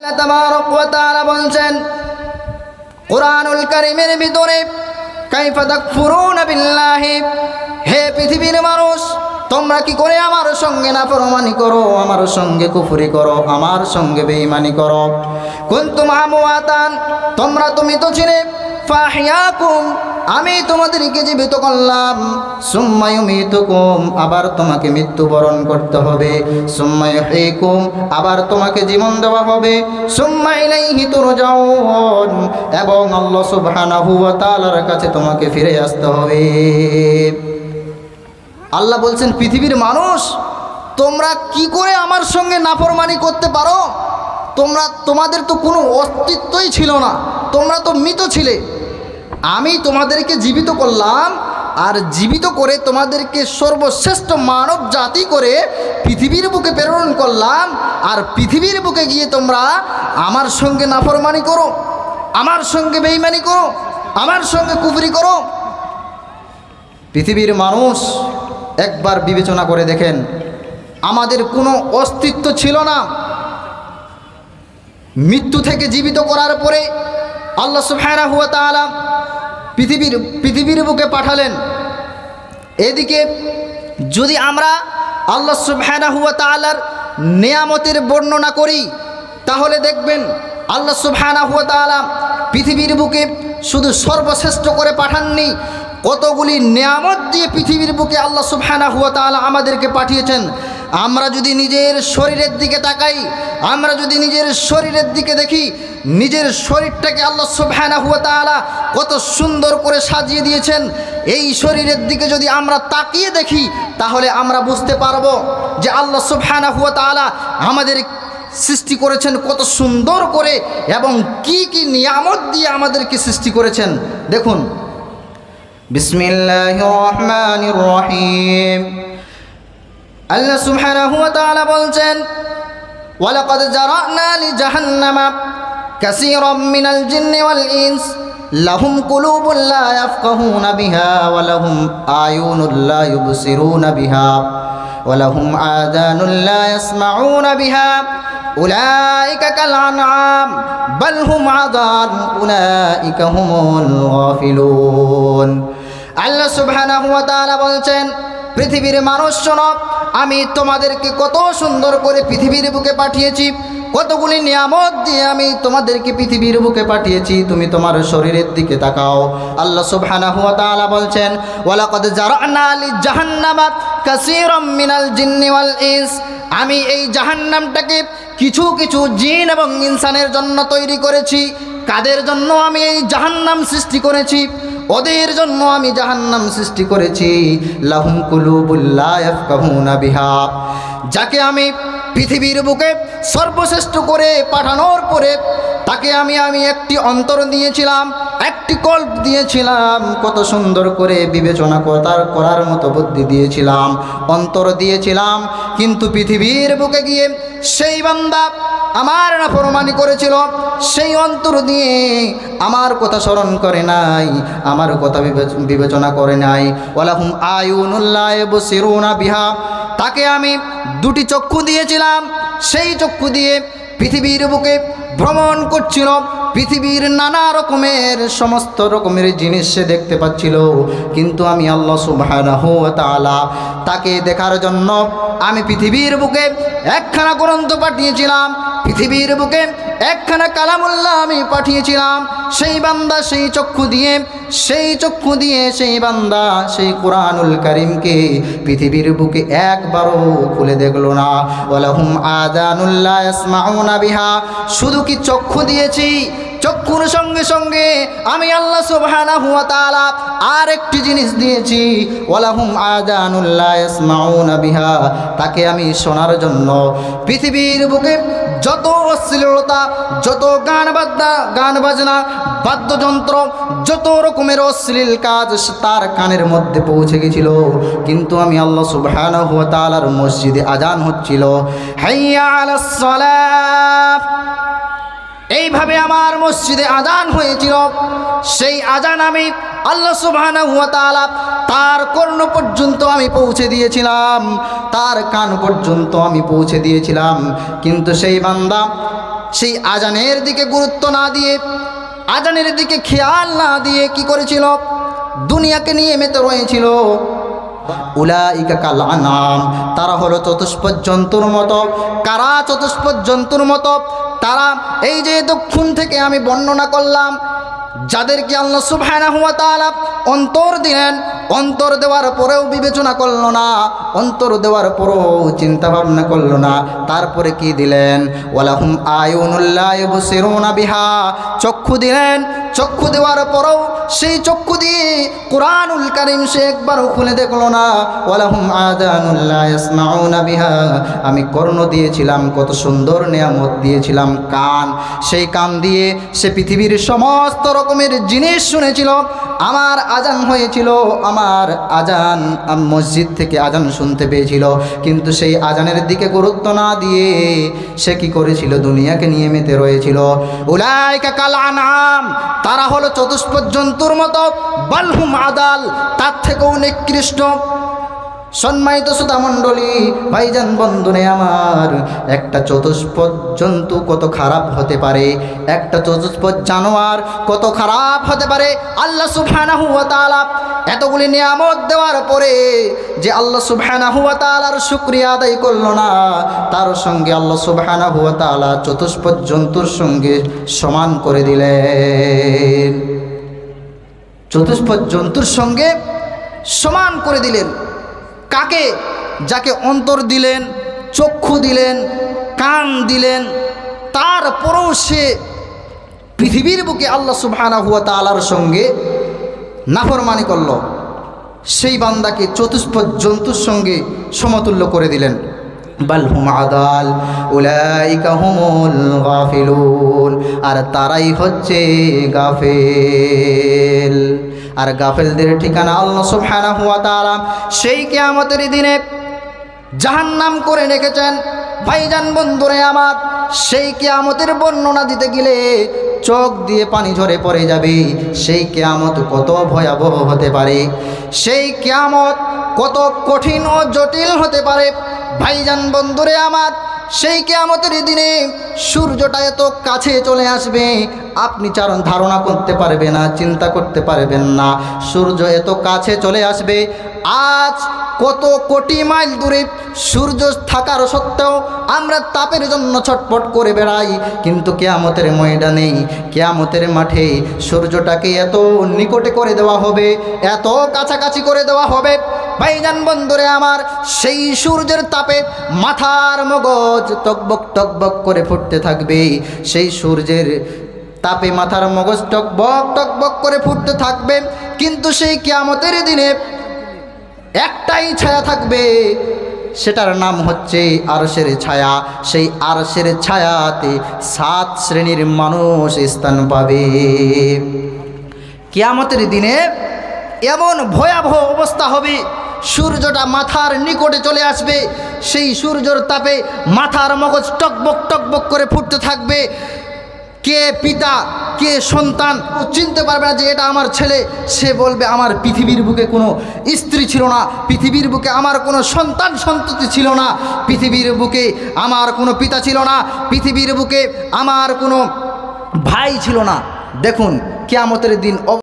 তাবারাক ওয়া তাআলা বলছেন কুরআনুল কারীমের ভিতরে কাইফা তাকফুরুনা বিল্লাহি, হে পৃথিবীর মানুষ তোমরা কি করে আমার সঙ্গে নাফরমানি করো, আমার সঙ্গে কুফরি করো, আমার সঙ্গে বেঈমানি করো। কুনতুম আমওয়াতান, তোমরা তুমি তো ছিলে, ফাহিয়াকুম, আমি তোমাদেরকে জীবিত করলাম, সুম্মা ইউমিতুকুম, আবার তোমাকে মৃত্যুবরণ করতে হবে, সুম্মা ইহয়িকুম, আবার তোমাকে জীবন দেওয়া হবে, সুম্মা ইলাইহি তুরজাউন, এবং আল্লাহ সুবহানাহু ওয়া তাআলার কাছে তোমাকে ফিরে আসতে হবে। আল্লাহ বলছেন পৃথিবীর মানুষ তোমরা কি করে আমার সঙ্গে নাফরমানি করতে পারো, তোমাদের তো কোনো অস্তিত্বই ছিল না, তোমরা তো মৃত ছিলে, আমি তোমাদেরকে জীবিত করলাম, আর জীবিত করে তোমাদেরকে সর্বশ্রেষ্ঠ মানব জাতি করে পৃথিবীর বুকে প্রেরণ করলাম, আর পৃথিবীর বুকে গিয়ে তোমরা আমার সঙ্গে নাফরমানি করো, আমার সঙ্গে বেঈমানি করো, আমার সঙ্গে কুফরি করো। পৃথিবীর মানুষ একবার বিবেচনা করে দেখেন, আমাদের কোনো অস্তিত্ব ছিল না, মৃত্যু থেকে জীবিত করার পরে আল্লাহ সুবহানাহু ওয়া তাআলা পৃথিবীর বুকে পাঠালেন। এদিকে যদি আমরা আল্লাহ সুবহানাহু ওয়া তাআলার নিয়ামতের বর্ণনা করি তাহলে দেখবেন আল্লাহ সুবহানাহু ওয়া তাআলা পৃথিবীর বুকে শুধু সর্বশ্রেষ্ঠ করে পাঠাননি, কতগুলি নিয়ামত দিয়ে পৃথিবীর বুকে আল্লাহ সুবহানাহু ওয়া তাআলা আমাদেরকে পাঠিয়েছেন। আমরা যদি নিজের শরীরের দিকে তাকাই, আমরা যদি নিজের শরীরের দিকে দেখি, নিজের শরীরটাকে আল্লাহ সুবহানাহু ওয়া তাআলা কত সুন্দর করে সাজিয়ে দিয়েছেন। এই শরীরের দিকে যদি আমরা তাকিয়ে দেখি তাহলে আমরা বুঝতে পারবো যে আল্লাহ সুবহানাহু ওয়া তাআলা আমাদের সৃষ্টি করেছেন কত সুন্দর করে, এবং কি কি নিয়ামত দিয়ে আমাদেরকে সৃষ্টি করেছেন। দেখুন, বিসমিল্লাহির রহমানির রহিম, আল্লাহ সুবহানাহু ওয়া তাআলা বলছেন ওয়ালাকাদ জারানা লিজাহান্নামা কাসীরাম মিনাল জিন্নি ওয়াল ইনস লাহুম কুলুবুন লা ইয়াফকাহুনা বিহা ওয়া লাহুম আয়ুনুন লা ইউবসিরুনা বিহা ওয়া লাহুম আযানুন লা ইয়াসমাউনা বিহা উলাইকা কাল আনআম বাল হুম আযান উলাইকা হুমুল গাফিলুন। আল্লাহ সুবহানাহু ওয়া তাআলা বলছেন পৃথিবীর মানুষ শোনো, আমি তোমাদেরকে কত সুন্দর করে পৃথিবীর বুকে পাঠিয়েছি, কতগুলি নিয়ামত দিয়ে আমি তোমাদেরকে পৃথিবীর বুকে পাঠিয়েছি। তুমি তোমার শরীরের দিকে তাকাও। আল্লাহ সুবহানাহু ওয়া তাআলা বলছেন ওয়ালাকাদ জারানা লিজাহান্নামা কাসীরাম মিনাল জিন্নি ওয়াল ইনস, আমি এই জাহান্নামটাকে কিছু কিছু জিন এবং ইনসানের জন্য তৈরি করেছি। কাদের জন্য আমি এই জাহান্নাম সৃষ্টি করেছি? ওদের জন্য আমি জাহান্নাম সৃষ্টি করেছি। লাহুম কুলুবুল লা ইয়াফকাহুনা বিহা, যাকে আমি পৃথিবীর বুকে সর্বশ্রেষ্ঠ করে পাঠানোর পরে তাকে আমি একটি অন্তর দিয়েছিলাম, একটি কল্প দিয়েছিলাম, কত সুন্দর করে বিবেচনা করার মতো বুদ্ধি দিয়েছিলাম, অন্তর দিয়েছিলাম। কিন্তু পৃথিবীর বুকে গিয়ে সেই বান্দা আমার নাফরমানি করেছিল, সেই অন্তর দিয়ে আমার কথা স্মরণ করে নাই, আমার কথা বিবেচনা করে নাই। ওয়ালাহুম আয়ুনুন লা ইউবসিরুনা বিহা, তাকে আমি দুটি চক্ষু দিয়েছিলাম, সেই চক্ষু দিয়ে পৃথিবীর বুকে ভ্রমণ করছিল, পৃথিবীর নানা রকমের সমস্ত রকমের জিনিস সে দেখতে পাচ্ছিল। কিন্তু আমি আল্লাহ সুবহানাহু ওয়া তাআলা তাকে দেখার জন্য আমি পৃথিবীর বুকে একখানা গ্রন্থ পাঠিয়েছিলাম, পৃথিবীর বুকে একখানা কালামুল্লাহ আমি পাঠিয়েছিলাম। সেই বান্দা সেই চক্ষু দিয়ে সেই বান্দা সেই কুরআনুল কারীমকে পৃথিবীর বুকে একবারও খুলে দেখলো না। ওয়ালাহুম আযানুন লা ইয়াসমাউনা বিহা, শুধু কি চক্ষু দিয়েছি, চক্ষুর সঙ্গে সঙ্গে আমি আল্লাহ সুবহানাহু ওয়া তাআলা আর একটি জিনিস দিয়েছি। ওয়ালাহুম আযানুন লা ইয়াসমাউনা বিহা, তাকে আমি শোনার জন্য পৃথিবীর বুকে যত অশ্লীলতা, যত গান বাজনা, বাদ্যযন্ত্র, যত রকমের অশ্লীল কাজ তার কানের মধ্যে পৌঁছে গেছিল। কিন্তু আমি আল্লাহ সুবহানাহু ওয়া তাআলার মসজিদে আজান হচ্ছিল, হাইয়া আলাস সালাহ, এইভাবে আমার মসজিদে আজান হয়েছিল। সেই আজান আমি আল্লাহ সুবহানাহু ওয়া তাআলা তার কর্ণ পর্যন্ত আমি পৌঁছে দিয়েছিলাম, তার কান পর্যন্ত আমি পৌঁছে দিয়েছিলাম। কিন্তু সেই বান্দা সেই আজানের দিকে গুরুত্ব না দিয়ে, আজানের দিকে খেয়াল না দিয়ে কি করেছিল? দুনিয়াকে নিয়ে মেতে রয়েছিল। উলাইকা কাল আনাম, তারা হলো চতুষ্পদ জন্তুর মতো। কারা চতুষ্পদ জন্তুর মতো? তারা এই যে দক্ষিণ থেকে আমি বর্ণনা করলাম, যাদেরকে আল্লাহ সুবহানাহু ওয়া তাআলা অন্তর দিলেন, অন্তর দেওয়ার পরেও বিবেচনা করলো না, অন্তর দেওয়ার পরেও চিন্তা ভাবনা করলো না। তারপরে কি দিলেন? ওয়ালাহুম আয়ুনুল লা ইবসিরুনা বিহা, চক্ষু দিলেন। চক্ষু দেওয়ার পরেও সেই চক্ষু দিয়ে কুরআনুল কারীম সে একবারও খুলে দেখলো না। ওয়ালাহুম আযানুল লা ইয়াসমাউনা বিহা, আমি কর্ণ দিয়েছিলাম, কত সুন্দর নিয়ামত দিয়েছিলাম কান, সেই কান দিয়ে সে পৃথিবীর সমস্ত রকমের জিনিস শুনেছিল। আমার আজান হয়েছিল, আমার আজান মসজিদ থেকে আজান শুনতে পেয়েছিল, কিন্তু সেই আজানের দিকে গুরুত্ব না দিয়ে সে কি করেছিল? দুনিয়াকে নিয়ে মেতে রয়েছিল। উলাইকা কাল আনআম, তারা হলো চতুষ্পদ জন্তুর মতো। বালহুম আদাল, তার থেকেও নিকৃষ্ট। সম্মানিত শ্রোতামণ্ডলী, ভাইজান বন্ধুরে আমার, একটা চতুষ্পদ জন্তু কত খারাপ হতে পারে, একটা চতুষ্পদ জানোয়ার কত খারাপ হতে পারে। আল্লাহ সুবহানাহু ওয়া তাআলা এতগুলি নিয়ামত দেওয়ার পরে যে আল্লাহ সুবহানাহু ওয়া তাআলার শুকরিয়া আদায় করলো না, তার সঙ্গে আল্লাহ সুবহানাহু ওয়া তাআলা চতুষ্পদ জন্তুর সঙ্গে সমান করে দিলেন। চতুষ্পদ জন্তুর সঙ্গে সমান করে দিলেন। কাকে? যাকে অন্তর দিলেন, চক্ষু দিলেন, কান দিলেন, তারপরও সে পৃথিবীর বুকে আল্লাহ সুবহানাহু ওয়া তাআলার সঙ্গে নাফরমানি করল, সেই বান্দাকে চতুষ্পদ জন্তুর সঙ্গে সমতুল্য করে দিলেন। বাল হুম আদাল উলাইকা হুমুল গাফিলুন, আর তারাই হচ্ছে গাফেল। আর গাফেলদের ঠিকানা আল্লাহ সুবহানাহু ওয়া তাআলা সেই কিয়ামতের দিনে জাহান্নাম করে রেখেছেন। ভাইজান বন্ধুরে আমার, সেই কিয়ামতের বর্ণনা দিতে গেলে চোখ দিয়ে পানি ঝরে পড়ে যাবে। সেই কিয়ামত কত ভয়াবহ হতে পারে, সেই কিয়ামত কত কঠিন ও জটিল হতে পারে। ভাইজান বন্ধুরে আমার, সেই কিয়ামতের দিনে সূর্যটা এত কাছে চলে আসবে, আপনি ধারণা করতে পারবেন না, চিন্তা করতে পারবেন না। সূর্য এত কাছে চলে আসবে। আজ কত কোটি মাইল দূরে সূর্য থাকার সত্ত্বেও আমরা তাপের জন্য ছটফট করে বেড়াই, কিন্তু কিয়ামতের ময়দানে, কিয়ামতের মাঠে সূর্যটাকে এত নিকটে করে দেওয়া হবে, এত কাছাকাছি করে দেওয়া হবে। ভাইজান বন্ধুরে আমার, সেই সূর্যের তাপে মাথার মগজ টকবক টকবক করে ফুটতে থাকবে। সেই সূর্যের তাপে মাথার মগজ টকবক টকবক করে ফুটতে থাকবে, কিন্তু সেই কিয়ামতের দিনে একটাই ছায়া থাকবে, সেটার নাম হচ্ছে আরশের ছায়া। সেই আরশের ছায়াতে 7 শ্রেণীর মানুষ স্থান পাবে। কিয়ামতের দিনে এমন ভয়াবহ অবস্থা হবে, সূর্যটা মাথার নিকটে চলে আসবে, সেই সূর্যের তাপে মাথার মগজ টকবক টকবক করে ফুটতে থাকবে। কে পিতা, কে সন্তান চিনতে পারবে না যে এটা আমার ছেলে। সে বলবে আমার পৃথিবীর বুকে কোনো স্ত্রী ছিল না, পৃথিবীর বুকে আমার কোনো সন্তান সন্ততি ছিল না, পৃথিবীর বুকে আমার কোনো পিতা ছিল না, পৃথিবীর বুকে আমার কোনো ভাই ছিল না। দেখুন কিয়ামতের দিন